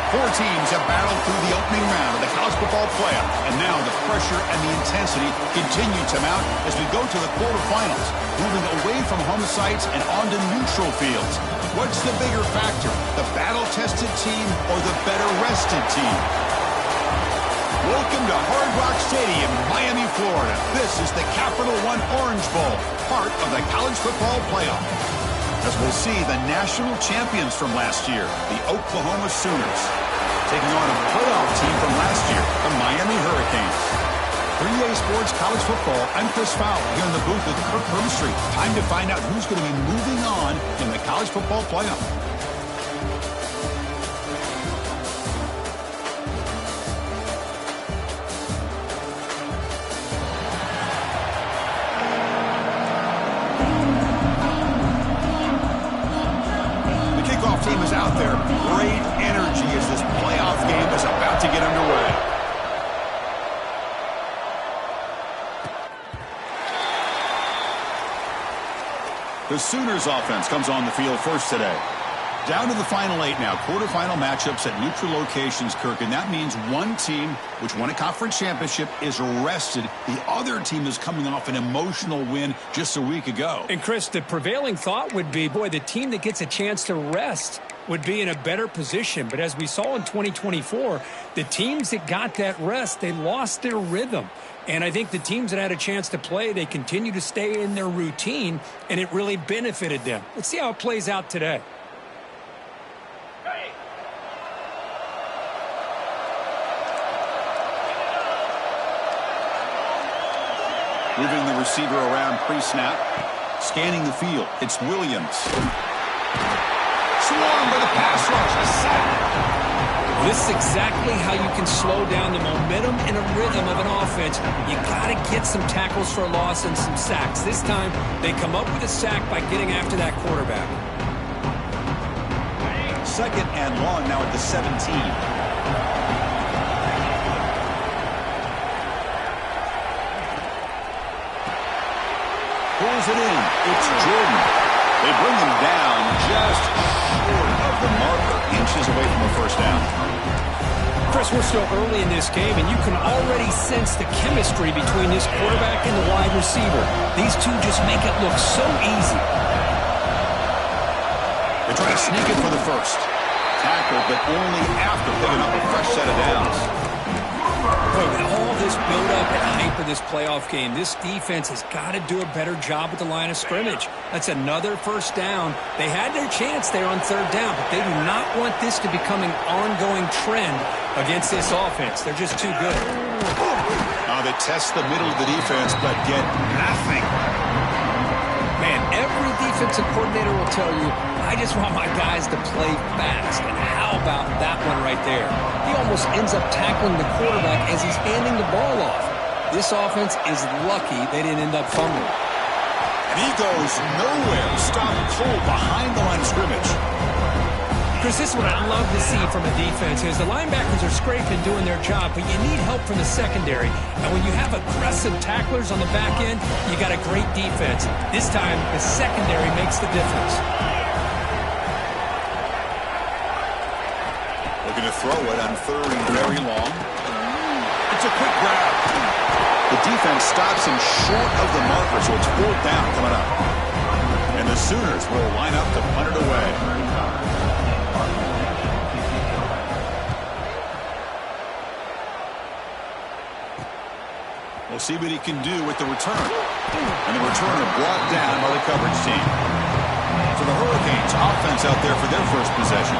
Four teams have battled through the opening round of the college football playoff, and now the pressure and the intensity continue to mount as we go to the quarterfinals, moving away from home sites and onto neutral fields. What's the bigger factor, the battle-tested team or the better-rested team? Welcome to Hard Rock Stadium, Miami, Florida. This is the Capital One Orange Bowl, part of the college football playoff. As we'll see the national champions from last year, the Oklahoma Sooners, taking on a playoff team from last year, the Miami Hurricanes. 3A Sports College Football, I'm Chris Fowler here in the booth with Kirk Hermstreet. Time to find out who's going to be moving on in the college football playoff. Team is out there. Great energy as this playoff game is about to get underway. The Sooners offense comes on the field first today. Down to the final 8 now. Quarterfinal matchups at neutral locations, Kirk, and that means one team, which won a conference championship, is rested. The other team is coming off an emotional win just a week ago. And, Chris, the prevailing thought would be, boy, the team that gets a chance to rest would be in a better position. But as we saw in 2024, the teams that got that rest, they lost their rhythm. And I think the teams that had a chance to play, they continue to stay in their routine, and it really benefited them. Let's see how it plays out today. Moving the receiver around pre-snap. Scanning the field. It's Williams. Swarmed by the pass rush. A sack. This is exactly how you can slow down the momentum and a rhythm of an offense. You got to get some tackles for a loss and some sacks. This time, they come up with a sack by getting after that quarterback. Second and long now at the 17. Pulls it in. It's Jordan. They bring him down just short of the marker, inches away from a first down. Chris, we're still early in this game, and you can already sense the chemistry between this quarterback and the wide receiver. These two just make it look so easy. They try to sneak it for the first. Tackle, but only after picking up a fresh set of downs. Boy, with all this build-up and hype of this playoff game, this defense has got to do a better job at the line of scrimmage. That's another first down. They had their chance there on third down, but they do not want this to become an ongoing trend against this offense. They're just too good. Now they test the middle of the defense, but get nothing. Man, every defensive coordinator will tell you, I just want my guys to play fast. And how about that one right there? He almost ends up tackling the quarterback as he's handing the ball off. This offense is lucky they didn't end up fumbling. And he goes nowhere. Stopped cold behind the line of scrimmage. Chris, this is what I love to see from a defense is the linebackers are scraping doing their job, but you need help from the secondary. And when you have aggressive tacklers on the back end, you got a great defense. This time, the secondary makes the difference. Looking to throw it on third and very long. It's a quick grab. The defense stops him short of the marker, so it's fourth down coming up. And the Sooners will line up to punt it away. We'll see what he can do with the return. And the returner brought down by the coverage team. For the Hurricanes, offense out there for their first possession.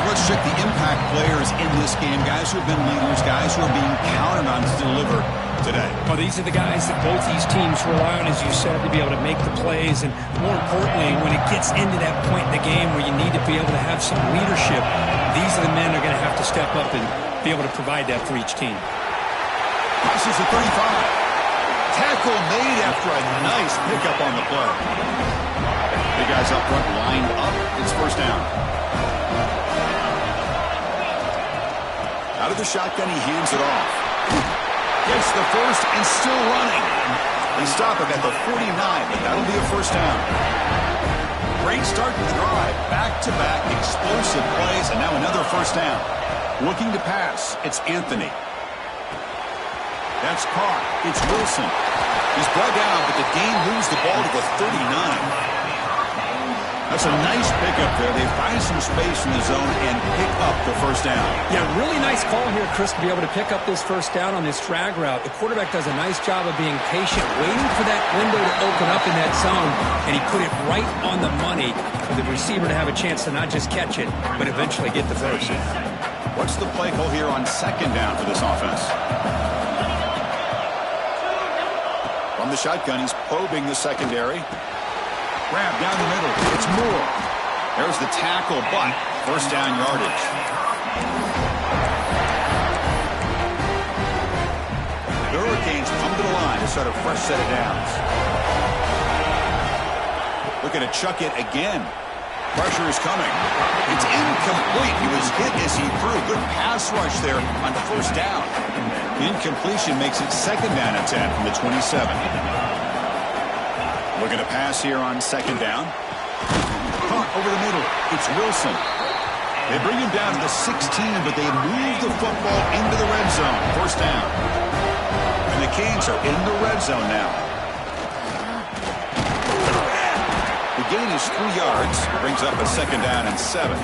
Let's check the impact players in this game. Guys who have been leaders, guys who are being counted on to deliver today. Well, these are the guys that both these teams rely on, as you said, to be able to make the plays. And more importantly, when it gets into that point in the game where you need to be able to have some leadership, these are the men that are going to have to step up and be able to provide that for each team. Passes the 35. Tackle made after a nice pickup on the play. The guys up front lined up. It's first down. Out of the shotgun, he hands it off. Gets the first and still running. They stop him at the 49, but that'll be a first down. Great start to the drive. Back-to-back explosive plays, and now another first down. Looking to pass, it's Anthony. That's caught. It's Wilson. He's brought down, but the game moves the ball to the 39. That's a nice pickup there. They find some space in the zone and pick up the first down. Yeah, really nice call here, Chris, to be able to pick up this first down on this drag route. The quarterback does a nice job of being patient, waiting for that window to open up in that zone, and he put it right on the money for the receiver to have a chance to not just catch it, but eventually get the first. What's the play call here on second down for this offense? From the shotgun, he's probing the secondary. Grab down the middle. It's Moore. There's the tackle, but first down yardage. The Hurricanes come to the line to start a fresh set of downs. Looking to chuck it again. Pressure is coming. It's incomplete. He was hit as he threw. Good pass rush there on first down. Incompletion makes it second down and 10 from the 27. Looking to pass here on second down. Caught over the middle. It's Wilson. They bring him down to the 16, but they move the football into the red zone. First down. And the Canes are in the red zone now. The gain is 3 yards. Brings up a second down and 7.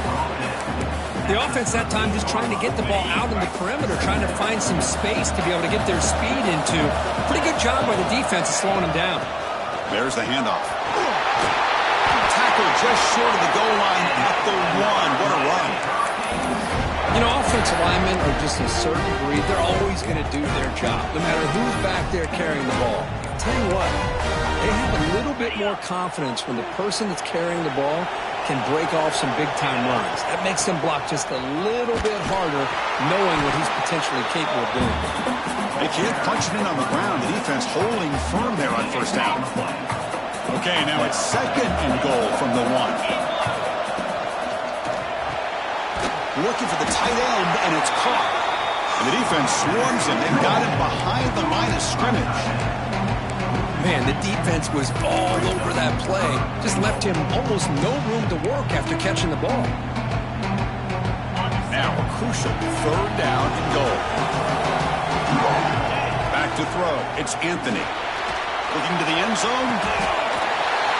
The offense that time just trying to get the ball out in the perimeter, trying to find some space to be able to get their speed into. Pretty good job by the defense of slowing them down. There's the handoff. Tackle just short of the goal line at the 1. What a run. You know, offensive linemen are just a certain breed. They're always going to do their job, no matter who's back there carrying the ball. I'll tell you what, they have a little bit more confidence when the person that's carrying the ball can break off some big-time runs. That makes them block just a little bit harder, knowing what he's potentially capable of doing. They can't punch it in on the ground. The defense holding firm there on first down. Okay, now it's second and goal from the 1. Looking for the tight end, and it's caught. And the defense swarms him. They've got him behind the line of scrimmage. Man, the defense was all over that play. Just left him almost no room to work after catching the ball. Now a crucial third down and goal. Back to throw. It's Anthony. Looking to the end zone.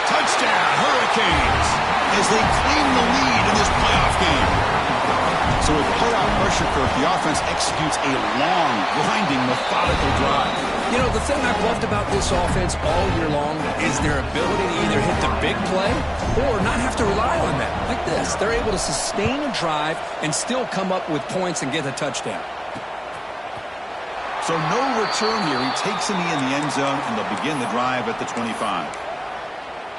Touchdown, Hurricanes, as they claim the lead in this playoff game. So with playoff pressure, Kirk, the offense executes a long, grinding, methodical drive. You know, the thing I've loved about this offense all year long is their ability to either hit the big play or not have to rely on that. Like this, they're able to sustain a drive and still come up with points and get a touchdown. So no return here. He takes him in the end zone, and they'll begin the drive at the 25.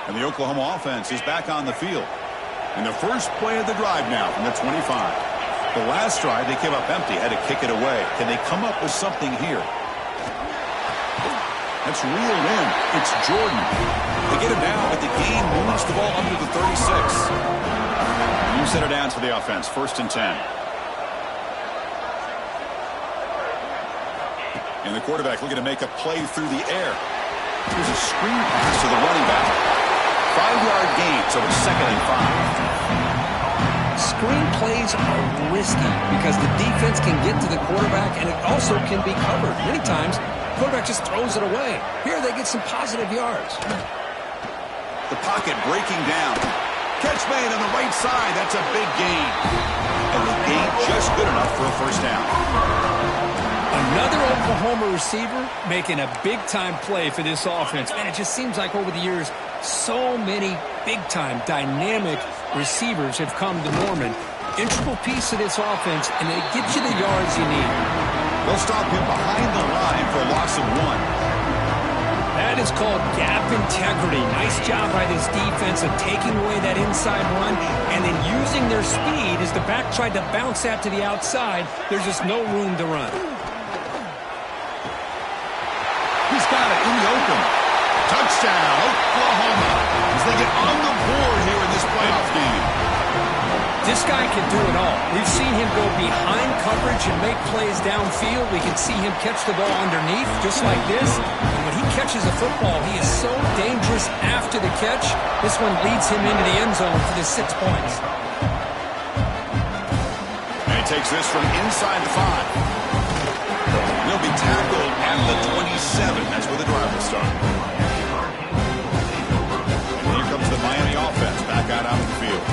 And the Oklahoma offense is back on the field. And the first play of the drive now from the 25. The last drive, they came up empty, had to kick it away. Can they come up with something here? That's reeled in. It's Jordan. They get him down, but the game moves the ball under the 36. New set of downs for the offense. First and 10. And the quarterback looking to make a play through the air. Here's a screen pass to the running back. 5-yard gain, so it's second and 5. Screen plays are risky because the defense can get to the quarterback, and it also can be covered. Many times, the quarterback just throws it away. Here they get some positive yards. The pocket breaking down. Catch made on the right side. That's a big gain. And the gain just good enough for a first down. Another Oklahoma receiver making a big-time play for this offense. Man, it just seems like over the years, so many big-time, dynamic receivers have come to Norman. Integral piece of this offense, and they get you the yards you need. They'll stop him behind the line for a loss of 1. That is called gap integrity. Nice job by this defense of taking away that inside run and then using their speed as the back tried to bounce that to the outside. There's just no room to run. He's got it in the open. Touchdown, Oklahoma, as they get on the board here in this playoff game. This guy can do it all. We've seen him go behind coverage and make plays downfield. We can see him catch the ball underneath, just like this. And when he catches a football, he is so dangerous after the catch. This one leads him into the end zone for the 6 points. And he takes this from inside the 5. He'll be tackled at the 27. That's where the drive will start. And here comes the Miami offense back out onto the field.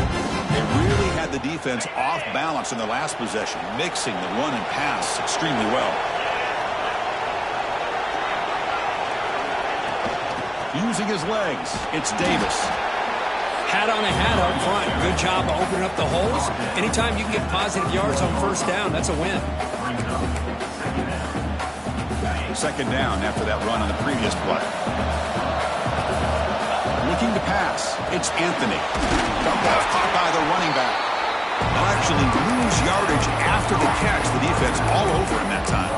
They really had the defense off balance in the last possession, mixing the run and pass extremely well. Using his legs, it's Davis. Hat on a hat up front. Good job of opening up the holes. Anytime you can get positive yards on first down, that's a win. Second down after that run on the previous play. Looking to pass. It's Anthony. Dump off caught by the running back. They'll actually lose yardage after the catch. The defense all over him that time.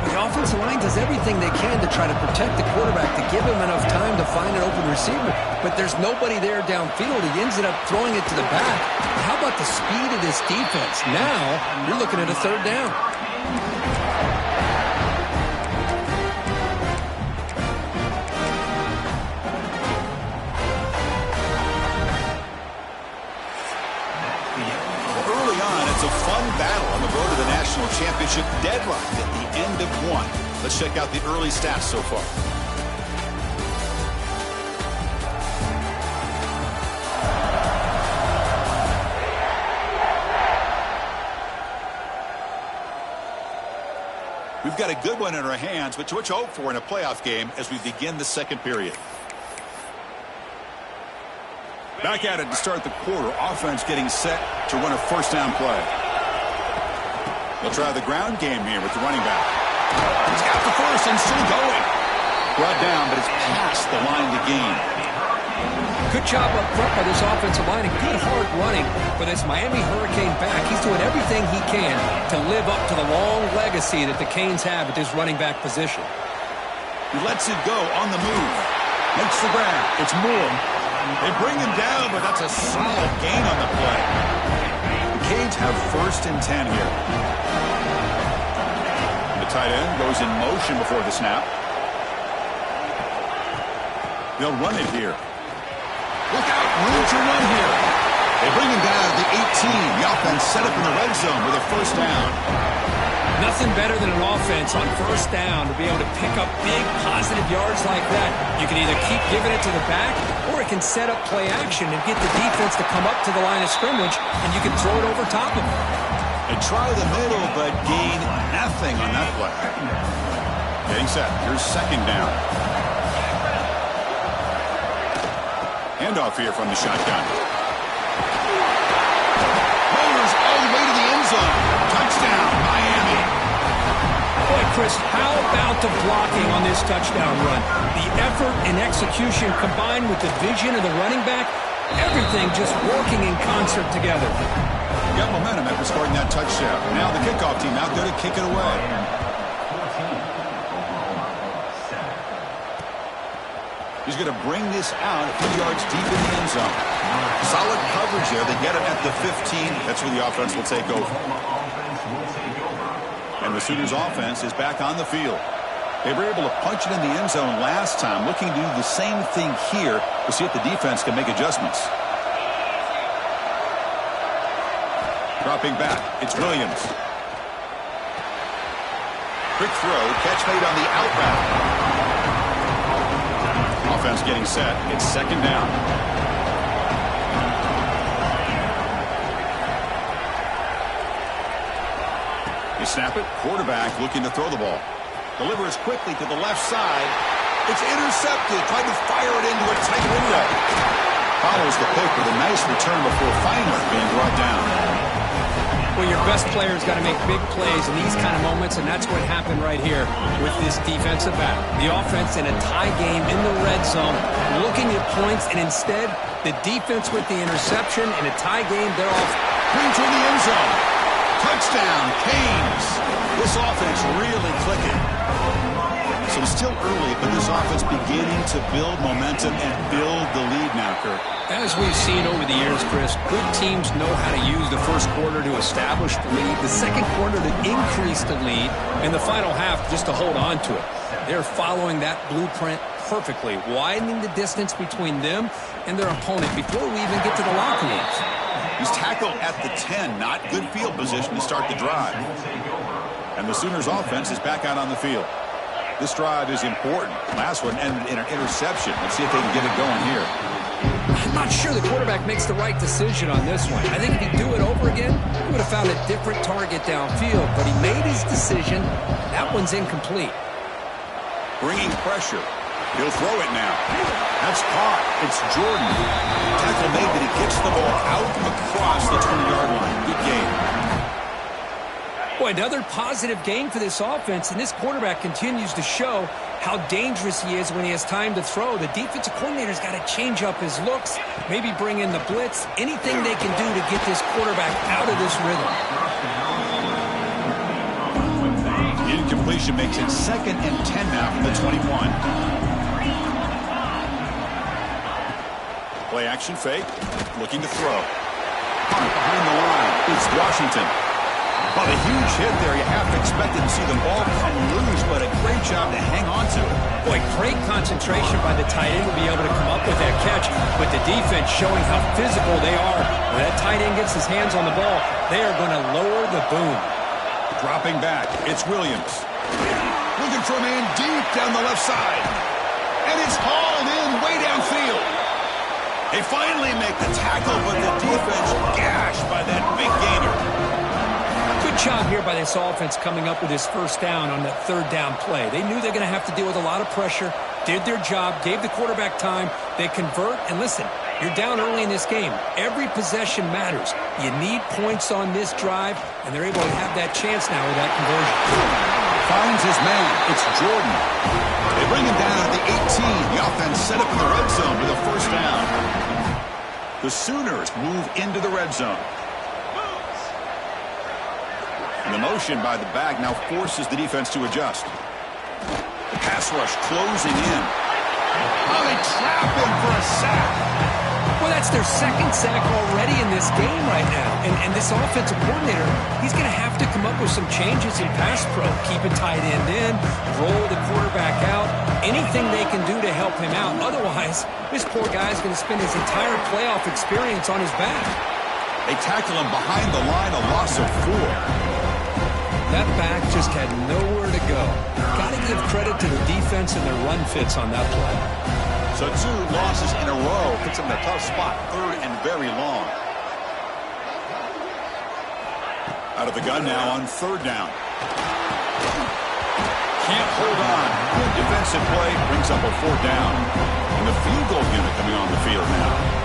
The offensive line does everything they can to try to protect the quarterback, to give him enough time to find an open receiver. But there's nobody there downfield. He ends up throwing it to the back. How about the speed of this defense? Now you're looking at a third down. Battle on the road to the national championship, deadlocked at the end of one. Let's check out the early stats so far. We've got a good one in our hands, but what you hope for in a playoff game as we begin the second period. Back at it to start the quarter. Offense getting set to run a first down play. They'll try the ground game here with the running back. He's got the first and still going. Brought down, but it's past the line to gain. Good job up front by this offensive line and good hard running for this Miami Hurricane back. He's doing everything he can to live up to the long legacy that the Canes have at this running back position. He lets it go on the move. Makes the grab. It's Moore. They bring him down, but that's a solid gain on the play. The Canes have first and 10 here. The tight end goes in motion before the snap. They'll run it here. Look out, room to run here. They bring him down at the 18. The offense set up in the red zone with a first down. Nothing better than an offense on first down to be able to pick up big positive yards like that. You can either keep giving it to the back, or it can set up play action and get the defense to come up to the line of scrimmage, and you can throw it over top of them. They try the middle, but gain nothing on that play. Getting set. Here's second down. Handoff here from the shotgun. Bowlers all the way to the end zone. Touchdown, Miami. Boy, Chris, how about the blocking on this touchdown run? The effort and execution combined with the vision of the running back, everything just working in concert together. Got momentum after scoring that touchdown. Now the kickoff team out there to kick it away. He's going to bring this out a few yards deep in the end zone. Solid coverage there. They get it at the 15. That's where the offense will take over. And the Sooners offense is back on the field. They were able to punch it in the end zone last time. Looking to do the same thing here to see if the defense can make adjustments. Dropping back, it's Williams. Quick throw, catch made on the out route. Offense getting set, it's second down. You snap it, quarterback looking to throw the ball. Delivers quickly to the left side. It's intercepted, trying to fire it into a tight window. Follows the pick with a nice return before finally being brought down. Well, your best player's got to make big plays in these kind of moments, and that's what happened right here with this defensive back. The offense in a tie game in the red zone, looking at points, and instead, the defense with the interception. In a tie game, they're off. Brings in the end zone. Touchdown, Canes. This offense really clicking. So it's still early, but this offense beginning to build momentum and build the lead now, Kirk. As we've seen over the years, Chris, good teams know how to use the first quarter to establish the lead, the second quarter to increase the lead, and the final half just to hold on to it. They're following that blueprint perfectly, widening the distance between them and their opponent before we even get to the locker rooms. He's tackled at the 10, not good field position to start the drive. And the Sooners offense is back out on the field. This drive is important. Last one ended in an interception. Let's see if they can get it going here. I'm not sure the quarterback makes the right decision on this one. I think if he'd do it over again, he would have found a different target downfield, but he made his decision. That one's incomplete. Bringing pressure. He'll throw it now. That's caught. It's Jordan. Tackle made, but he gets the ball out across the 20-yard line. Good game. Boy, another positive game for this offense, and this quarterback continues to show how dangerous he is when he has time to throw. The defensive coordinator's got to change up his looks, maybe bring in the blitz, anything they can do to get this quarterback out of this rhythm. The incompletion makes it 2nd and 10 now from the 21. Play action fake, looking to throw. Behind the line, it's Washington. Well, a huge hit there. You half expected to see the ball come loose, but a great job to hang on to it. Boy, great concentration by the tight end to be able to come up with that catch, but the defense showing how physical they are. When that tight end gets his hands on the ball, they are going to lower the boom. Dropping back, it's Williams. Looking for a man deep down the left side. And it's hauled in way downfield. They finally make the tackle, but the defense gashed by that big gainer. Good job here by this offense coming up with his first down on that third down play. They knew they're going to have to deal with a lot of pressure, did their job, gave the quarterback time. They convert, and listen, you're down early in this game. Every possession matters. You need points on this drive, and they're able to have that chance now with that conversion. Finds his man. It's Jordan. They bring him down at the 18. The offense set up in the red zone with a first down. The Sooners move into the red zone. And the motion by the back now forces the defense to adjust. The pass rush closing in. Oh, they trap him for a sack. Well, that's their second sack already in this game right now. And this offensive coordinator, he's going to have to come up with some changes in pass pro. Keep a tight end in, roll the quarterback out, anything they can do to help him out. Otherwise, this poor guy's going to spend his entire playoff experience on his back. They tackle him behind the line, a loss of 4. That back just had nowhere to go. Got to give credit to the defense and their run fits on that play. So 2 losses in a row puts him in a tough spot, 3rd and very long. Out of the gun now on 3rd down. Can't hold on. Good defensive play brings up a 4th down. And the field goal unit coming on the field now.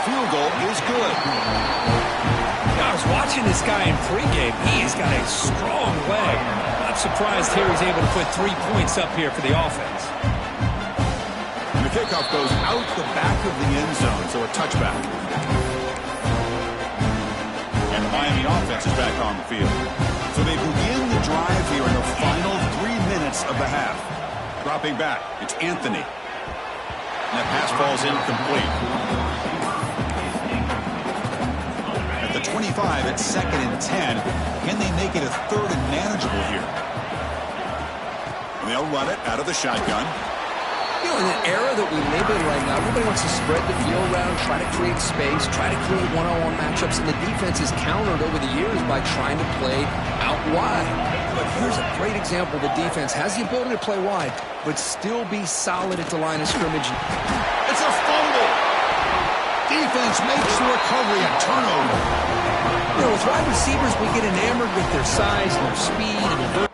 Field goal is good. Now, I was watching this guy in pregame. He's got a strong leg. Not surprised here he's able to put 3 points up here for the offense. And the kickoff goes out the back of the end zone, so a touchback. And the Miami offense is back on the field. So they begin the drive here in the final 3 minutes of the half. Dropping back, it's Anthony. And that pass falls incomplete. 25 at 2nd and 10. Can they make it a 3rd and manageable here? And they'll run it out of the shotgun. You know, in the era that we live in right now, everybody wants to spread the field around, try to create space, try to create one-on-one matchups, and the defense is countered over the years by trying to play out wide. But here's a great example. The defense has the ability to play wide, but still be solid at the line of scrimmage. It's a fumble. Defense makes the recovery, a turnover. You know, with wide receivers, we get enamored with their size and their speed and their...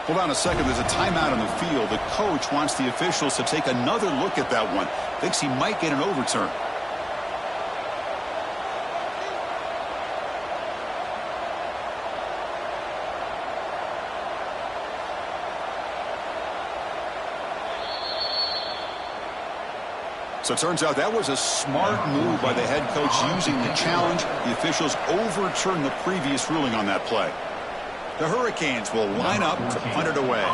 Hold on a second. There's a timeout on the field. The coach wants the officials to take another look at that one. Thinks he might get an overturn. So it turns out that was a smart move by the head coach using the challenge. The officials overturned the previous ruling on that play. The Hurricanes will line up to punt it away.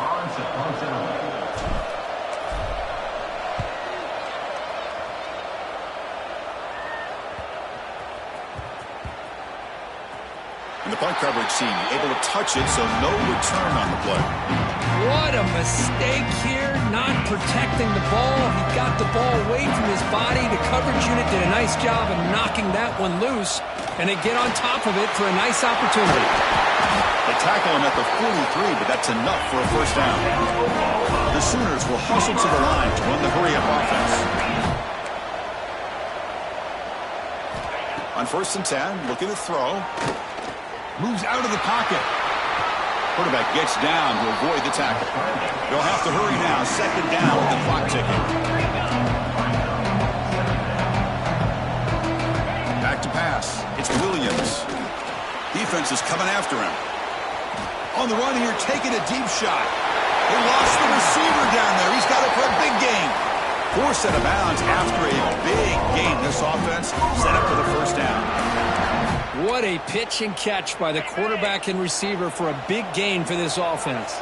And the punt coverage team able to touch it, so no return on the play. What a mistake here, not protecting the ball. He got the ball away from his body. The coverage unit did a nice job of knocking that one loose, and they get on top of it for a nice opportunity. They tackle him at the 43, but that's enough for a first down. The Sooners will hustle to the line to run the hurry-up offense. On 1st and 10, looking to throw. Moves out of the pocket. Quarterback gets down to avoid the tackle. They'll have to hurry now. 2nd down with the clock ticking. Back to pass. It's Williams. Defense is coming after him. On the run here, taking a deep shot. They lost the receiver down there. He's got it for a big gain. Forced out of bounds after a big gain. This offense set up for the first down. What a pitch and catch by the quarterback and receiver for a big gain for this offense.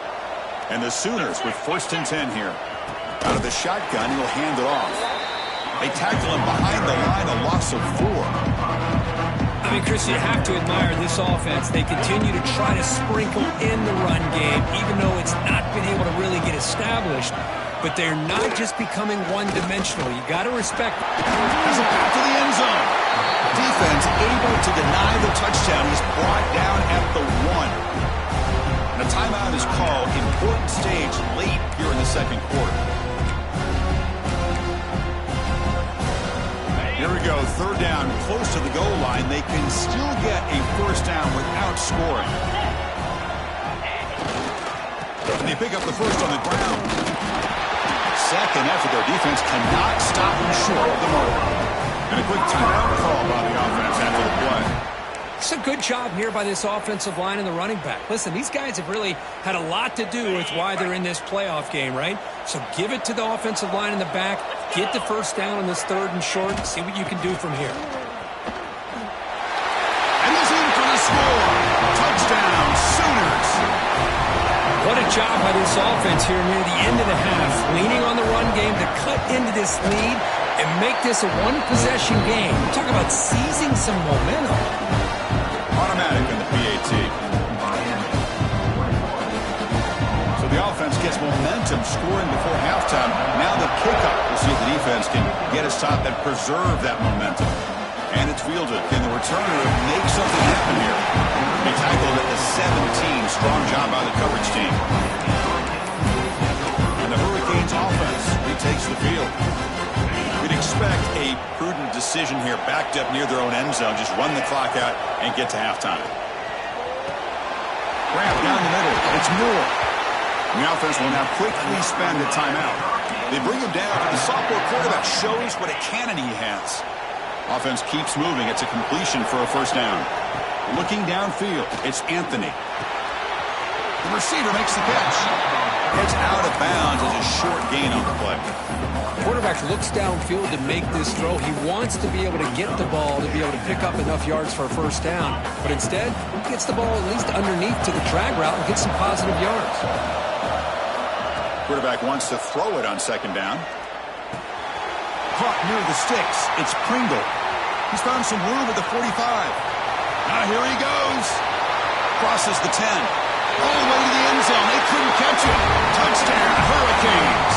And the Sooners with 1st and 10 here. Out of the shotgun, he'll hand it off. They tackle him behind the line, a loss of 4. I mean, Chris, you have to admire this offense. They continue to try to sprinkle in the run game, even though it's not been able to really get established. But they're not just becoming one-dimensional. You got to respect it. He's back to the end zone. Defense able to deny the touchdown. He's brought down at the 1. And a timeout is called. Important stage late here in the 2nd quarter. Here we go. 3rd down, close to the goal line. They can still get a first down without scoring. And they pick up the first on the ground. 2nd after their defense cannot stop them short of the mark. And a quick timeout call by the offense after the play. It's a good job here by this offensive line and the running back. Listen, these guys have really had a lot to do with why they're in this playoff game, right? So give it to the offensive line in the back. Get the first down on this 3rd and short. See what you can do from here. And he's in for the score. Touchdown, Sooners. What a job by this offense here near the end of the half. Leaning on the run game to cut into this lead and make this a one-possession game. Talk about seizing some momentum. Automatic in the PAT. So the offense gets momentum scoring before halftime. Now the kickoff. We'll see if the defense can get a stop and preserve that momentum. And it's fielded. Can the returner make something happen here? They tackled at the 17. Strong job by the coverage team. And the Hurricanes offense retakes the field. We'd expect a prudent decision here, backed up near their own end zone. Just run the clock out and get to halftime. Grab down the middle. It's Moore. And the offense will now quickly spend a timeout. They bring him down, and the sophomore quarterback shows what a cannon he has. Offense keeps moving. It's a completion for a first down. Looking downfield, it's Anthony. The receiver makes the catch. It's out of bounds as a short gain on the play. Quarterback looks downfield to make this throw. He wants to be able to get the ball to be able to pick up enough yards for a first down. But instead, he gets the ball at least underneath to the drag route and gets some positive yards. Quarterback wants to throw it on 2nd down. Caught near the sticks. It's Pringle. He's found some room at the 45. Now here he goes. Crosses the 10. All the way to the end zone. They couldn't catch him. Touchdown, Hurricanes.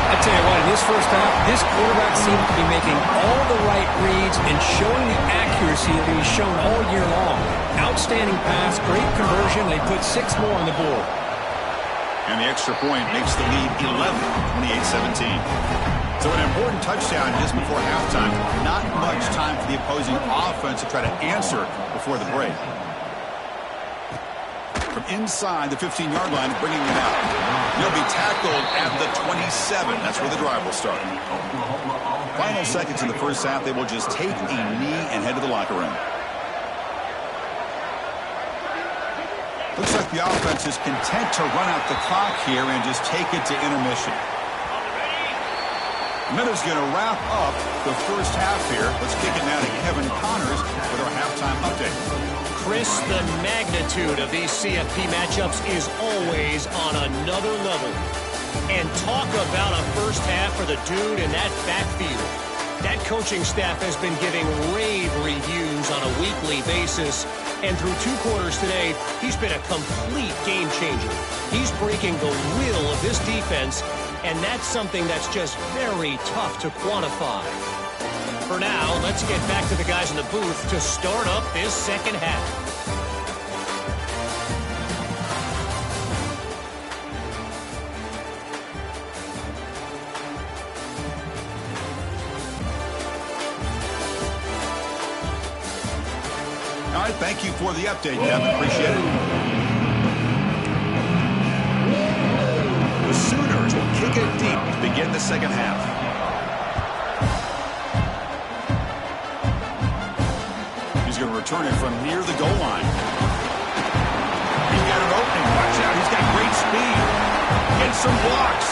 I tell you what, in this first half, this quarterback seemed to be making all the right reads and showing the accuracy that he's shown all year long. Outstanding pass, great conversion. They put 6 more on the board. And the extra point makes the lead 11, 28-17. So an important touchdown just before halftime. Not much time for the opposing offense to try to answer before the break. From inside the 15-yard line, bringing it out. He'll be tackled at the 27. That's where the drive will start. Final seconds in the first half, they will just take a knee and head to the locker room. Looks like the offense is content to run out the clock here and just take it to intermission. Minutes going to wrap up the first half here. Let's kick it now to Kevin Connors with our halftime update. Chris, the magnitude of these CFP matchups is always on another level. And talk about a first half for the dude in that backfield. That coaching staff has been giving rave reviews on a weekly basis. And through 2 quarters today, he's been a complete game changer. He's breaking the will of this defense, and that's something that's just very tough to quantify. For now, let's get back to the guys in the booth to start up this second half. All right, thank you for the update, Kevin. Appreciate it. The Sooners will kick it deep to begin the second half. He's going to return it from near the goal line. He's got an opening. Watch out. He's got great speed. Gets some blocks.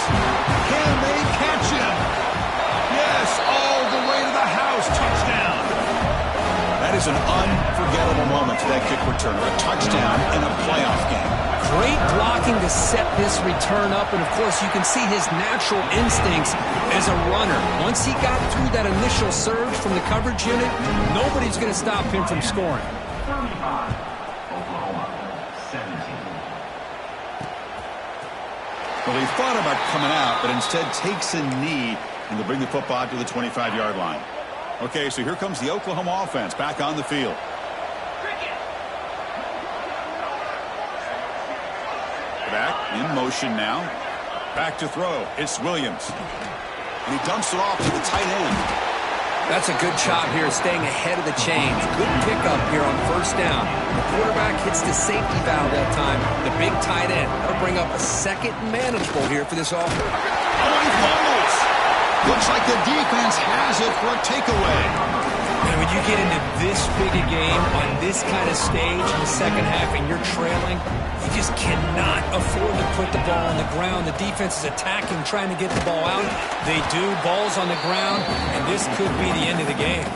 Can they catch him? Yes, all the way to the house. Touchdown. That is an unforgettable moment to that kick returner. A touchdown in a playoff game. Great blocking to set this return up, and of course you can see his natural instincts as a runner. Once he got through that initial surge from the coverage unit, nobody's going to stop him from scoring. 35, Oklahoma, 17. Well, he thought about coming out, but instead takes a knee, and they'll bring the football to the 25-yard line. Okay, so here comes the Oklahoma offense back on the field. Back in motion now. Back to throw. It's Williams. And he dumps it off to the tight end. That's a good job here, staying ahead of the chains. Good pickup here on first down. The quarterback hits the safety valve that time. The big tight end. That'll bring up a second manageable here for this offense. Oh, he fumbles. Looks like the defense has it for a takeaway. And when you get into this big a game on this kind of stage in the second half and you're trailing, you just cannot afford to put the ball on the ground. The defense is attacking, trying to get the ball out. They do. Ball's on the ground, and this could be the end of the game.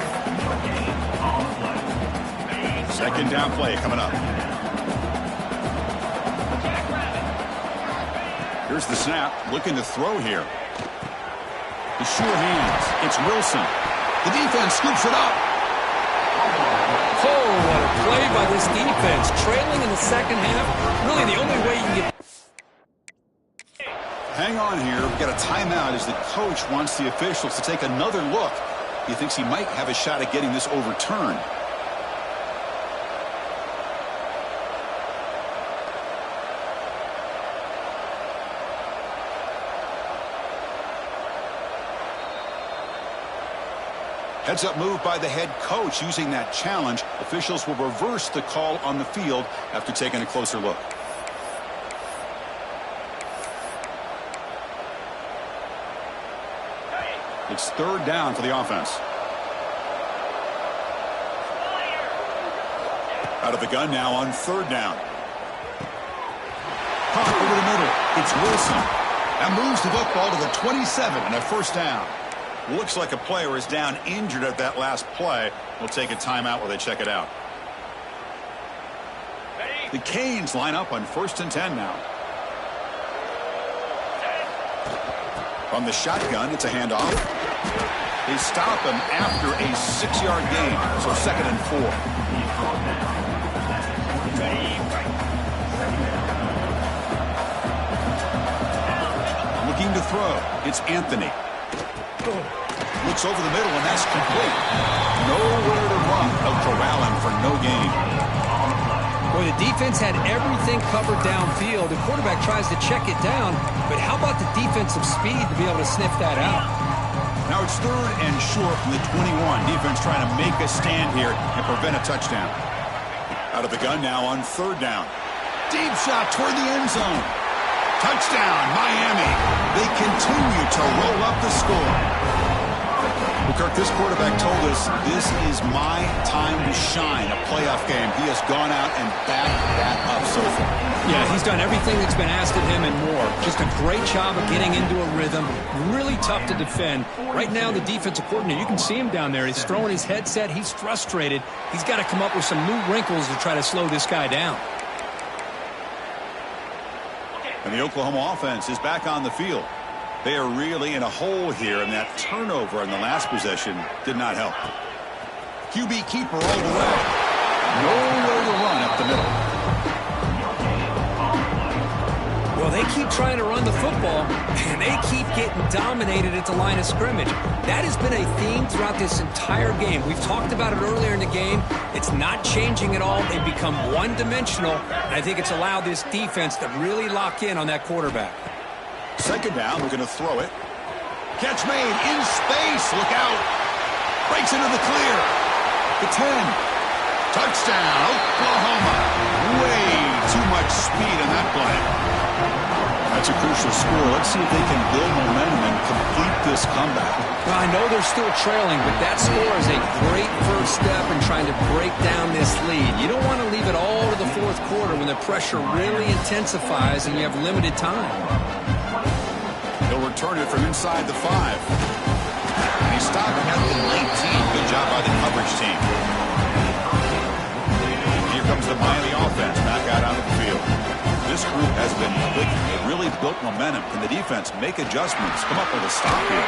Second down play coming up. Here's the snap. Looking to throw here. The sure hands. It's Wilson. The defense scoops it up. Oh, what a play by this defense. Trailing in the second half. Really the only way you can get... Hang on here. We've got a timeout as the coach wants the officials to take another look. He thinks he might have a shot at getting this overturned. Heads-up move by the head coach using that challenge. Officials will reverse the call on the field after taking a closer look. It's third down for the offense. Out of the gun now on third down. Pop over the middle. It's Wilson. That moves the football to the 27 and a first down. Looks like a player is down injured at that last play. We'll take a timeout while they check it out. The Canes line up on 1st and 10 now. From the shotgun, it's a handoff. They stop him after a 6-yard gain, so 2nd and 4. Looking to throw. It's Anthony. Looks over the middle, and that's complete. Nowhere to run. They'll corral him for no gain. Boy, the defense had everything covered downfield. The quarterback tries to check it down, but how about the defensive speed to be able to sniff that out? Now it's third and short from the 21. Defense trying to make a stand here and prevent a touchdown. Out of the gun now on third down. Deep shot toward the end zone. Touchdown, Miami. They continue to roll up the score. Well, Kirk, this quarterback told us this is my time to shine, a playoff game. He has gone out and backed that up so far. Yeah, he's done everything that's been asked of him and more. Just a great job of getting into a rhythm. Really tough to defend. Right now, the defensive coordinator, you can see him down there. He's throwing his headset. He's frustrated. He's got to come up with some new wrinkles to try to slow this guy down. And the Oklahoma offense is back on the field. They are really in a hole here, and that turnover in the last possession did not help. QB keeper all the way. Nowhere to run up the middle. Well, they keep trying to run the football, and they keep getting dominated at the line of scrimmage. That has been a theme throughout this entire game. We've talked about it earlier in the game. It's not changing at all. They've become one-dimensional, and I think it's allowed this defense to really lock in on that quarterback. Second down, we're going to throw it. Catch made in space. Look out. Breaks into the clear. The 10. Touchdown, Oklahoma. Way too much speed on that play. That's a crucial score. Let's see if they can build momentum and complete this comeback. Well, I know they're still trailing, but that score is a great first step in trying to break down this lead. You don't want to leave it all to the fourth quarter when the pressure really intensifies and you have limited time. They'll return it from inside the 5. And he stopped at the 19. Good job by the coverage team. Here comes the Miami offense back out onto the field. This group has been clicking. It really built momentum. Can the defense make adjustments? Come up with a stop here.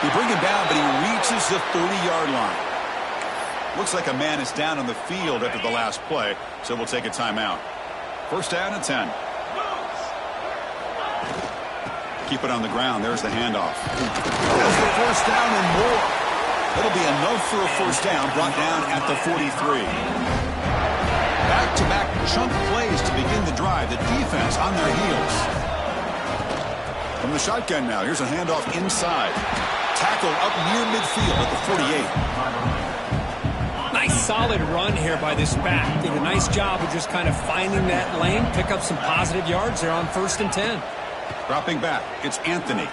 They bring him down, but he reaches the 30-yard line. Looks like a man is down on the field after the last play, so we'll take a timeout. First down and 10. Keep it on the ground. There's the handoff. There's the first down and more. It'll be enough for a first down, brought down at the 43. Back-to-back chunk plays to begin the drive. The defense on their heels. From the shotgun now, here's a handoff inside. Tackle up near midfield at the 48. Nice solid run here by this back. Did a nice job of just kind of finding that lane, pick up some positive yards there on 1st and 10. Dropping back, it's Anthony.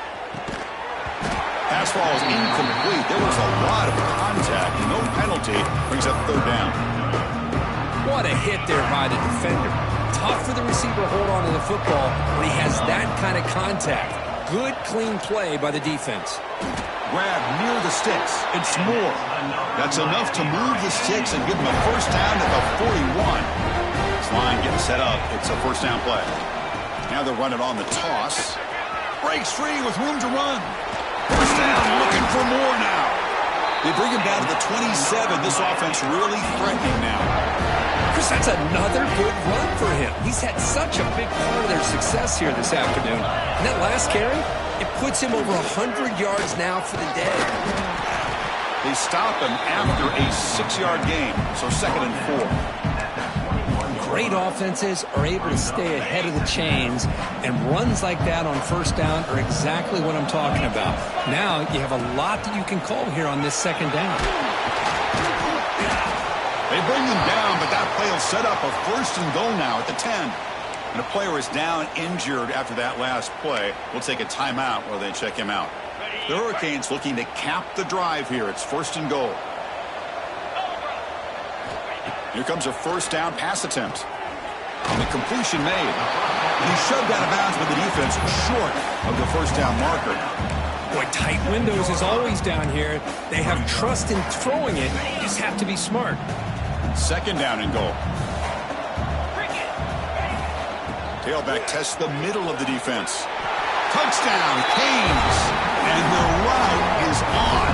Pass ball is incomplete. There was a lot of contact. No penalty. Brings up third down. What a hit there by the defender. Tough for the receiver to hold on to the football when he has that kind of contact. Good, clean play by the defense. Grab near the sticks. It's more. That's enough to move the sticks and give them a first down at the 41. This line getting set up. It's a first down play. Now they'll run it on the toss. Breaks free with room to run. First down, looking for more now. They bring him down to the 27. This offense really threatening now. Chris, that's another good run for him. He's had such a big part of their success here this afternoon. And that last carry, it puts him over 100 yards now for the day. They stop him after a 6-yard gain, so 2nd and 4. Great offenses are able to stay ahead of the chains, and runs like that on first down are exactly what I'm talking about. Now you have a lot that you can call here on this second down. They bring him down, but that play will set up a first and goal now at the 10. And a player is down injured after that last play. We'll take a timeout while they check him out. The Hurricanes looking to cap the drive here. It's first and goal. Here comes a first down pass attempt. And the completion made. And he's shoved out of bounds by the defense short of the first down marker. Boy, tight windows is always down here. They have trust in throwing it. You just have to be smart. Second down and goal. Tailback tests the middle of the defense. Touchdown, Canes. And the route is on.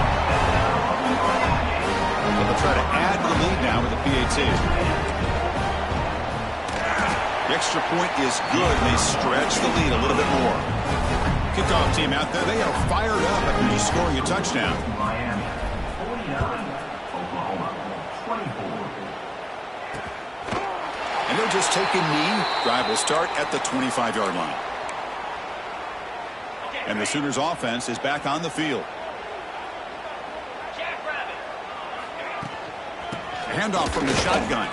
They'll try to add the lead now with the PAT. The extra point is good. They stretch the lead a little bit more. Kickoff team out there. They are fired up after just scoring a touchdown. Miami 49, Oklahoma 24. And they're just taking knee. Drive will start at the 25-yard line. And the Sooners offense is back on the field. Handoff from the shotgun.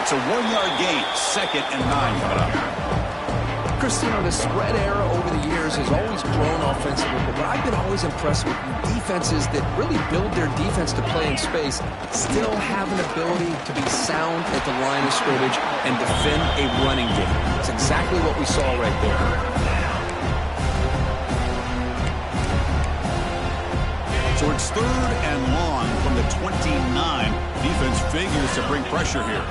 It's a 1-yard gain. 2nd and 9 coming up. Chris, the spread era over the years has always grown offensively, but I've been always impressed with defenses that really build their defense to play in space, still have an ability to be sound at the line of scrimmage and defend a running game. It's exactly what we saw right there. So it's 3rd and long from the 29. Defense figures to bring pressure here.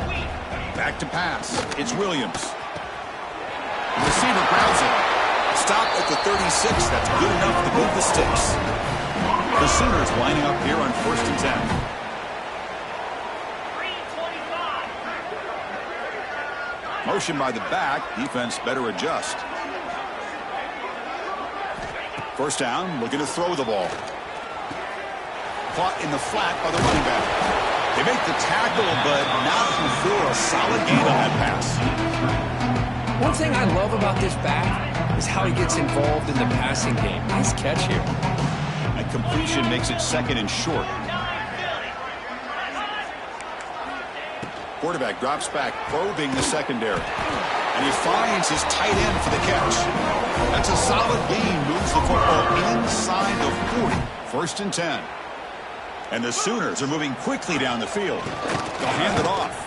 Back to pass. It's Williams. The receiver grabs it. Stop at the 36. That's good enough to move the sticks. The Sooners lining up here on 1st and 10. Motion by the back. Defense better adjust. 1st down. Looking to throw the ball. Caught in the flat by the running back. They make the tackle, but not before a solid gain on that pass. One thing I love about this back is how he gets involved in the passing game. Nice catch here. And completion makes it 2nd and short. Quarterback drops back, probing the secondary. And he finds his tight end for the catch. That's a solid gain. Moves the football inside the 40. 1st and 10. And the Sooners are moving quickly down the field. They'll hand it off.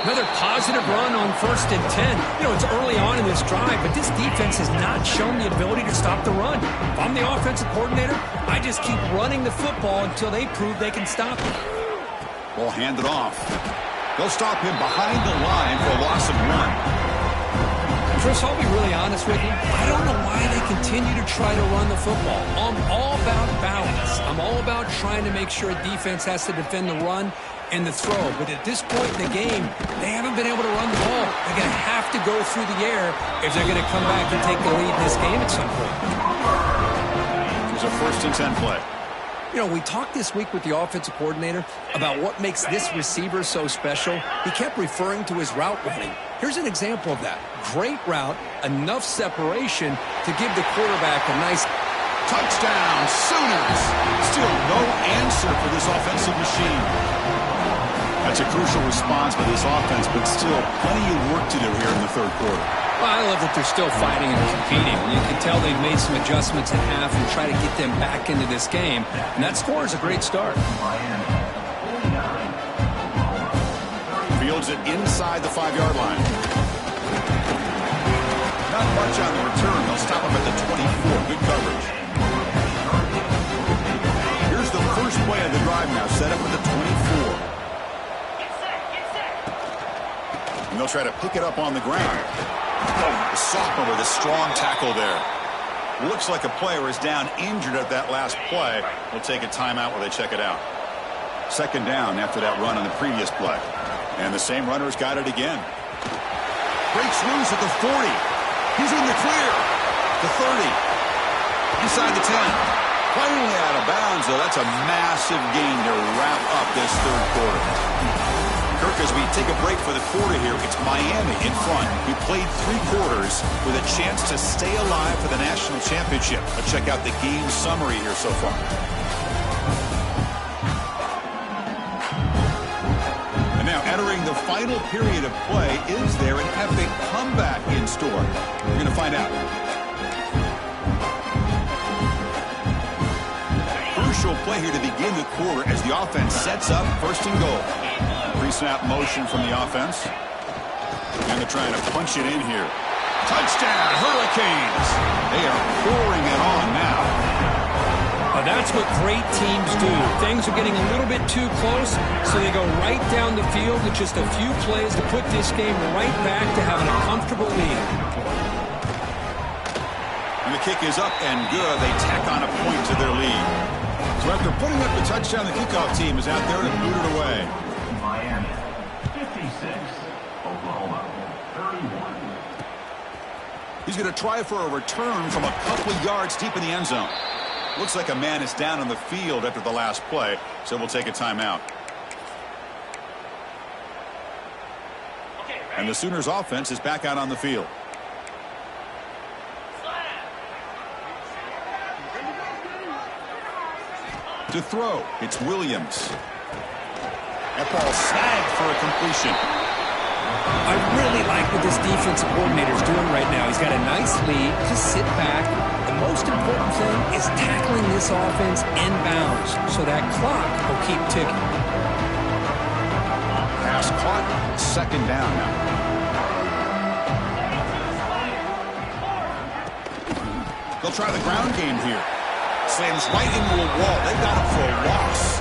Another positive run on 1st and 10. It's early on in this drive, but this defense has not shown the ability to stop the run. If I'm the offensive coordinator, I just keep running the football until they prove they can stop it. Ball handed off. They'll stop him behind the line for a loss of 1. Chris, I'll be really honest with you. I don't know why they continue to try to run the football. I'm all about balance. I'm all about trying to make sure defense has to defend the run and the throw. But at this point in the game, they haven't been able to run the ball. They're going to have to go through the air if they're going to come back and take the lead in this game at some point. Here's a 1st and 10 play. We talked this week with the offensive coordinator about what makes this receiver so special. He kept referring to his route running. Here's an example of that. Great route, enough separation to give the quarterback a nice touchdown. Sooners. Still no answer for this offensive machine. That's a crucial response by this offense, but still plenty of work to do here in the 3rd quarter. Well, I love that they're still fighting and competing. You can tell they've made some adjustments at half and try to get them back into this game. And that score is a great start. Fields it inside the 5-yard line. Not much on the return. They'll stop him at the 24. Good coverage. Here's the first play of the drive now. Set up at the 24. And they'll try to pick it up on the ground. The sophomore with a strong tackle there. Looks like a player is down injured at that last play. We'll take a timeout while they check it out. 2nd down after that run on the previous play. And the same runner's got it again. Breaks loose at the 40. He's in the clear. The 30. Inside the 10. Finally out of bounds, though. That's a massive gain to wrap up this 3rd quarter. Kirk, as we take a break for the quarter here, it's Miami in front. We played 3 quarters with a chance to stay alive for the national championship. Let's check out the game summary here so far. And now entering the final period of play, is there an epic comeback in store? We're going to find out. Crucial play here to begin the quarter as the offense sets up 1st and goal. Pre-snap motion from the offense. And they're trying to punch it in here. Touchdown, Hurricanes. They are pouring it on now. That's what great teams do. Things are getting a little bit too close, so they go right down the field with just a few plays to put this game right back to having a comfortable lead. And the kick is up and good. They tack on a point to their lead. So after putting up the touchdown, the kickoff team is out there to boot it away. Miami, 56. Oklahoma, 31. He's going to try for a return from a couple of yards deep in the end zone. Looks like a man is down on the field after the last play, so we'll take a timeout. And the Sooners offense is back out on the field. To throw, it's Williams. That ball snagged for a completion. I really like what this defensive coordinator is doing right now. He's got a nice lead. Just sit back. The most important thing is tackling this offense inbounds so that clock will keep ticking. Pass caught. Second down now. They'll try the ground game here. Slams right into a wall. They've got him for a loss.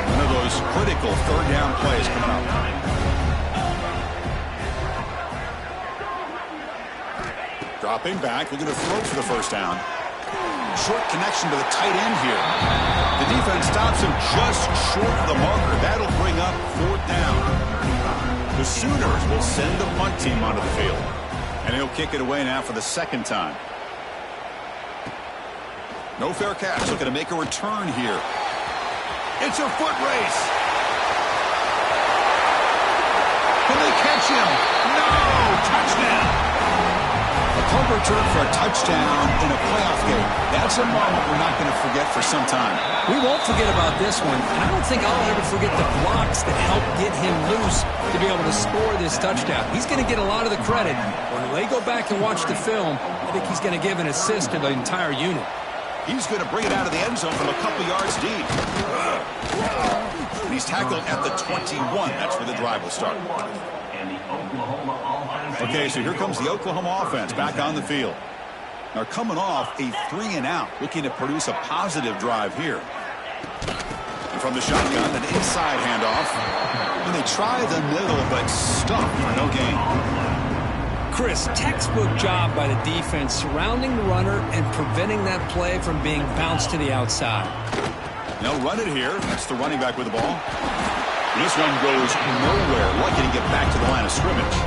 One of those critical third down plays coming up. Dropping back, looking to throw for the first down. Short connection to the tight end here. The defense stops him just short of the marker. That'll bring up fourth down. The Sooners will send the punt team onto the field. And he'll kick it away now for the second time. No fair catch. Looking to make a return here. It's a foot race. Can they catch him? No! Touchdown! A punt return for a touchdown in a playoff game. That's a moment we're not going to forget for some time. We won't forget about this one, and I don't think I'll ever forget the blocks that helped get him loose to be able to score this touchdown. He's going to get a lot of the credit. When they go back and watch the film, I think he's going to give an assist to the entire unit. He's going to bring it out of the end zone from a couple yards deep. And he's tackled at the 21. That's where the drive will start. Okay, so here comes the Oklahoma offense back on the field. Now coming off a 3-and-out, looking to produce a positive drive here. And from the shotgun, an inside handoff. And they try the middle, but stuffed for no gain. Chris, textbook job by the defense surrounding the runner and preventing that play from being bounced to the outside. They'll run it here. That's the running back with the ball. This one goes nowhere. Lucky to get back to the line of scrimmage.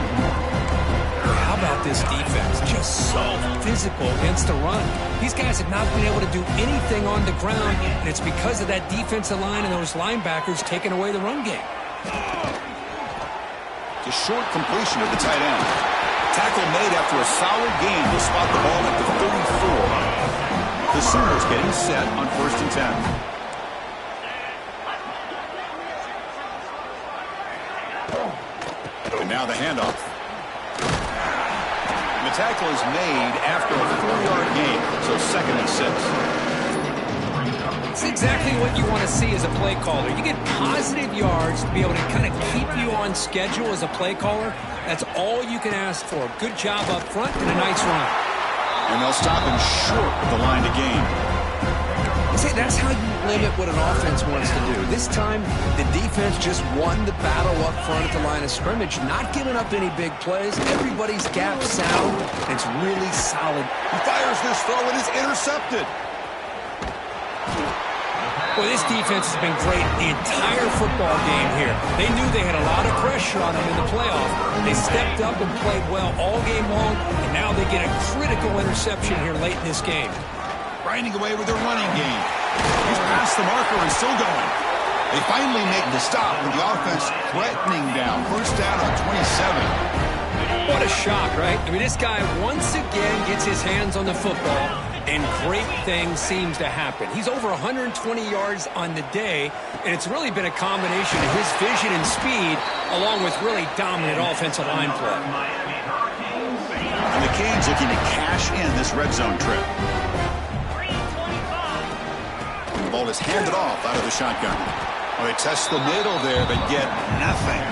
How about this defense? Just so physical against the run. These guys have not been able to do anything on the ground, and it's because of that defensive line and those linebackers taking away the run game. It's a short completion of the tight end. Tackle made after a solid gain. Will spot the ball at the 34. The Sooners getting set on 1st and 10. And now the handoff. The tackle is made after a 4-yard gain, so 2nd and 6. It's exactly what you want to see as a play caller. You get positive yards to be able to kind of keep you on schedule as a play caller. That's all you can ask for. Good job up front and a nice run. And they'll stop him short of the line to gain. See, that's how you limit what an offense wants to do. This time, the defense just won the battle up front at the line of scrimmage, not giving up any big plays. Everybody's gap sound, and it's really solid. He fires this throw, and it's intercepted. Well, this defense has been great the entire football game here. They knew they had a lot of pressure on them in the playoff. They stepped up and played well all game long, and now they get a critical interception here late in this game. Grinding away with their running game. He's past the marker and still going. They finally make the stop with the offense threatening down. 1st down on 27. What a shock, right? I mean, this guy once again gets his hands on the football, and great things seems to happen. He's over 120 yards on the day, and it's really been a combination of his vision and speed, along with really dominant offensive line play. And the Canes looking to cash in this red zone trip. The ball is handed off out of the shotgun. Well, they test the middle there, but get nothing.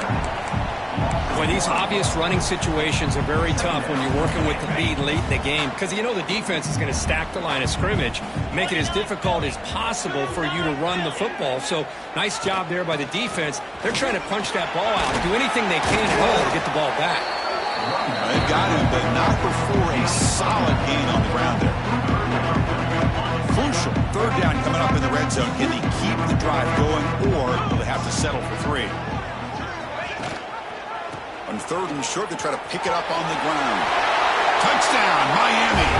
Boy, these obvious running situations are very tough when you're working with the lead late in the game, because you know the defense is going to stack the line of scrimmage, make it as difficult as possible for you to run the football. So nice job there by the defense. They're trying to punch that ball out, do anything they can at all to get the ball back. They've got him, but not before a solid gain on the ground there. Crucial 3rd down coming up in the red zone. Can they keep the drive going, or will they have to settle for 3? On 3rd and short, they try to pick it up on the ground. Touchdown, Miami.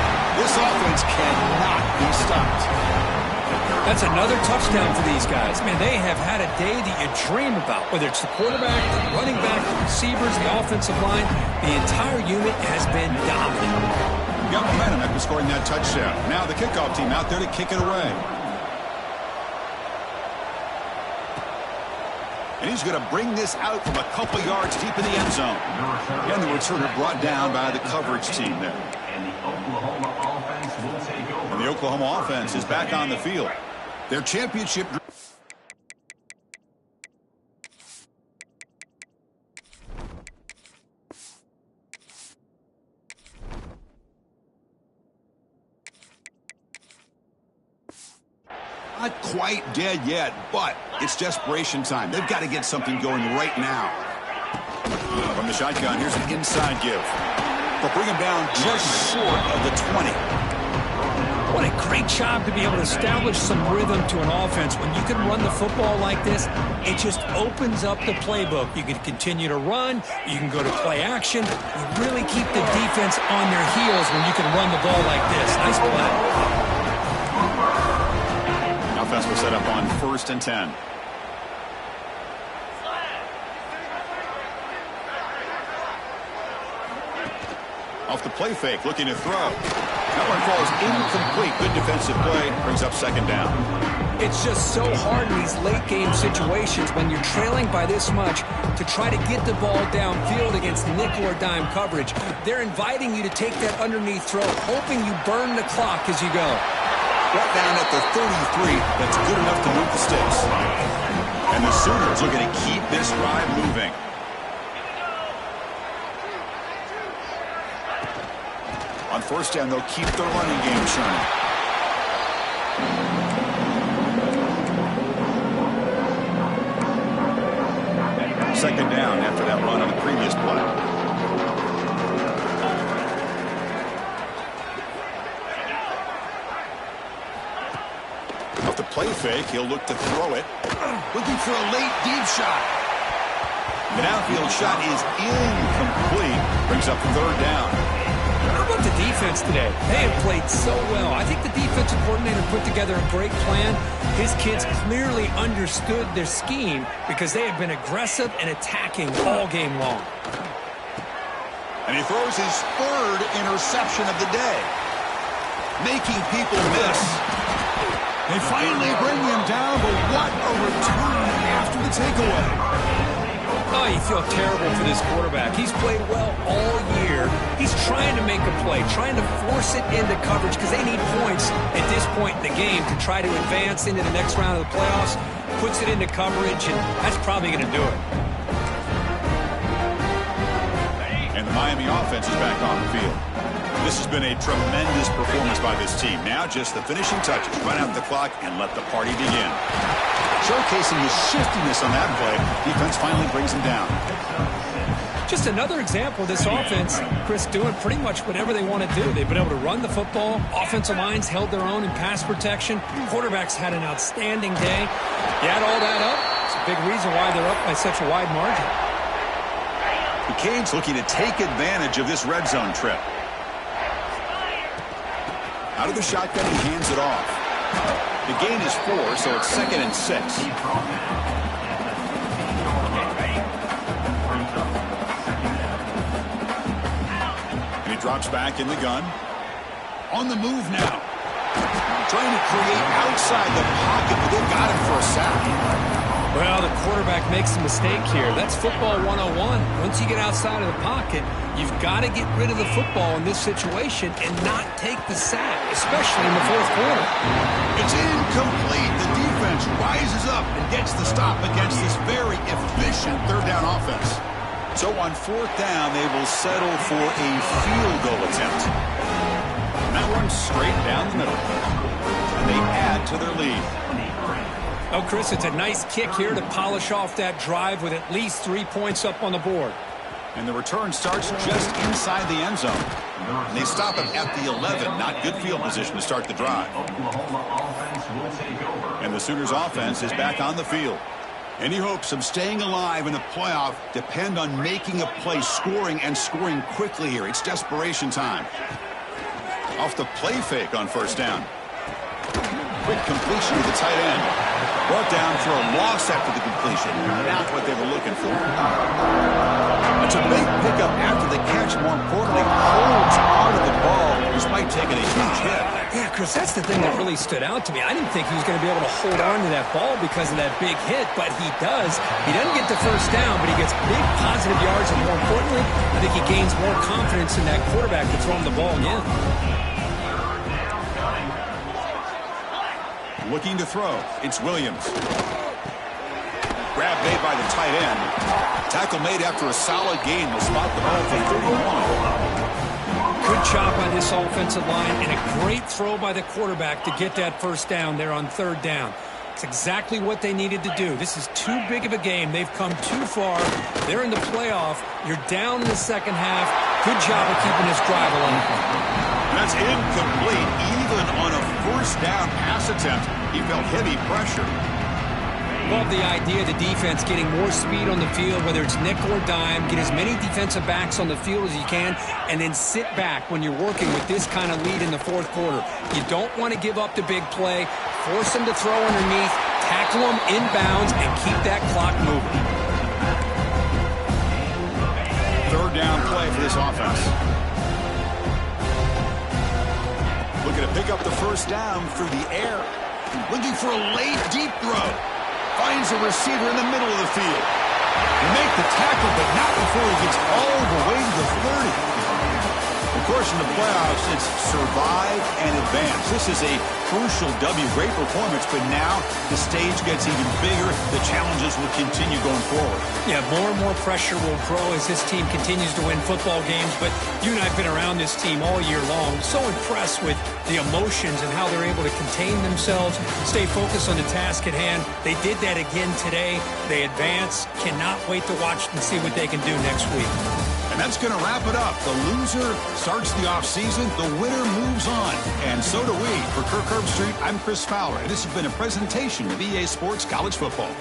This offense cannot be stopped. That's another touchdown for these guys. Man, they have had a day that you dream about, whether it's the quarterback, the running back, the receivers, the offensive line. The entire unit has been dominant. Got momentum after scoring that touchdown. Now the kickoff team out there to kick it away. And he's going to bring this out from a couple yards deep in the end zone. And the returner brought down by the coverage team there. And the Oklahoma offense is back on the field. Their championship. Not quite dead yet, but it's desperation time. They've got to get something going right now. From the shotgun, here's an inside give. They'll bring him down just short of the 20. What a great job to be able to establish some rhythm to an offense. When you can run the football like this, it just opens up the playbook. You can continue to run. You can go to play action. You really keep the defense on their heels when you can run the ball like this. Nice play. Offense will set up on 1st and 10. Off the play fake, looking to throw. That one falls incomplete. Good defensive play. Brings up 2nd down. It's just so hard in these late game situations when you're trailing by this much to try to get the ball downfield against nickel or dime coverage. They're inviting you to take that underneath throw, hoping you burn the clock as you go. Brought down at the 33. That's good enough to move the sticks. And the Sooners are going to keep this drive moving. On 1st down, they'll keep their running game churning. Second down after that run on the previous play. Off the play fake, he'll look to throw it. Looking for a late deep shot. The downfield shot is incomplete. Brings up 3rd down. How about the defense today? They have played so well. I think the defensive coordinator put together a great plan. His kids clearly understood their scheme because they have been aggressive and attacking all game long. And he throws his 3rd interception of the day, making people miss. They finally bring him down, but what a return after the takeaway. Oh, you feel terrible for this quarterback. He's played well all year. He's trying to make a play, trying to force it into coverage because they need points at this point in the game to try to advance into the next round of the playoffs. Puts it into coverage, and that's probably going to do it. And the Miami offense is back on the field. This has been a tremendous performance by this team. Now just the finishing touches. Run out the clock and let the party begin. Showcasing his shiftiness on that play, defense finally brings him down. Just another example of this offense, Chris, doing pretty much whatever they want to do. They've been able to run the football. Offensive lines held their own in pass protection. Quarterbacks had an outstanding day. You add all that up, it's a big reason why they're up by such a wide margin. The Canes looking to take advantage of this red zone trip. Out of the shotgun, he hands it off. The gain is 4, so it's 2nd and 6. And he drops back in the gun. On the move now. Trying to create outside the pocket, but they've got him for a sack. Well, the quarterback makes a mistake here. That's football 101. Once you get outside of the pocket, you've got to get rid of the football in this situation and not take the sack, especially in the 4th quarter. It's incomplete. The defense rises up and gets the stop against this very efficient 3rd down offense. So on 4th down, they will settle for a field goal attempt. And that one straight down the middle. And they add to their lead. Oh, Chris, it's a nice kick here to polish off that drive with at least 3 points up on the board. And the return starts just inside the end zone. And they stop him at the 11. Not good field position to start the drive. And the Sooners offense is back on the field. Any hopes of staying alive in the playoff depend on making a play, scoring, and scoring quickly here. It's desperation time. Off the play fake on 1st down. Quick completion to the tight end. Brought down for a loss after the completion. Not what they were looking for. It's a big pickup after the catch. More importantly, holds onto the ball. Was despite taking a huge hit. Yeah, Chris, that's the thing that really stood out to me. I didn't think he was going to be able to hold on to that ball because of that big hit, but he does. He doesn't get the first down, but he gets big positive yards, and more importantly, I think he gains more confidence in that quarterback to throw him the ball in. Looking to throw. It's Williams. Grab made by the tight end. Tackle made after a solid gain will spot the ball for 31. Good job on this offensive line, and a great throw by the quarterback to get that first down there on third down. It's exactly what they needed to do. This is too big of a game. They've come too far. They're in the playoff. You're down in the second half. Good job of keeping this drive alive. That's incomplete. Even on a first down pass attempt, he felt heavy pressure. Love the idea of the defense getting more speed on the field, whether it's nickel or dime. Get as many defensive backs on the field as you can, and then sit back when you're working with this kind of lead in the fourth quarter. You don't want to give up the big play. Force them to throw underneath, tackle them inbounds, and keep that clock moving. Third down play for this offense. Looking to pick up the first down through the air. Looking for a late, deep throw. Finds a receiver in the middle of the field. Make the tackle, but not before he gets all the way to the 30. Of course, in the playoffs, it's survive and advance. This is a crucial W. Great performance, but now the stage gets even bigger. The challenges will continue going forward. Yeah, more and more pressure will grow as this team continues to win football games, but you and I have been around this team all year long. So impressed with the emotions and how they're able to contain themselves, stay focused on the task at hand. They did that again today. They advance. Cannot wait to watch and see what they can do next week. And that's going to wrap it up. The loser starts the offseason. The winner moves on. And so do we. For Kirk Herbstreit, I'm Chris Fowler. And this has been a presentation of EA Sports College Football.